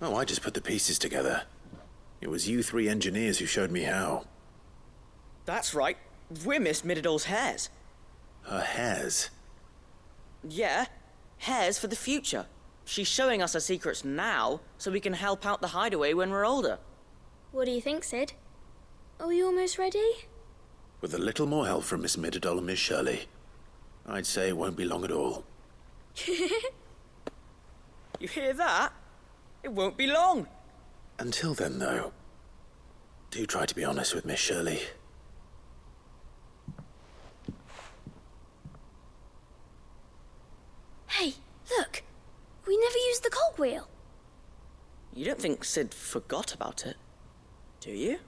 Oh, I just put the pieces together. It was you three engineers who showed me how. That's right. We're Miss Miradol's hairs. Her hairs? Yeah, hairs for the future. She's showing us her secrets now, so we can help out the hideaway when we're older. What do you think, Sid? Are we almost ready? With a little more help from Miss Miradol and Miss Shirley, I'd say it won't be long at all. You hear that? It won't be long. Until then, though, do try to be honest with Miss Shirley. Hey, look! We never used the cogwheel. You don't think Sid forgot about it, do you?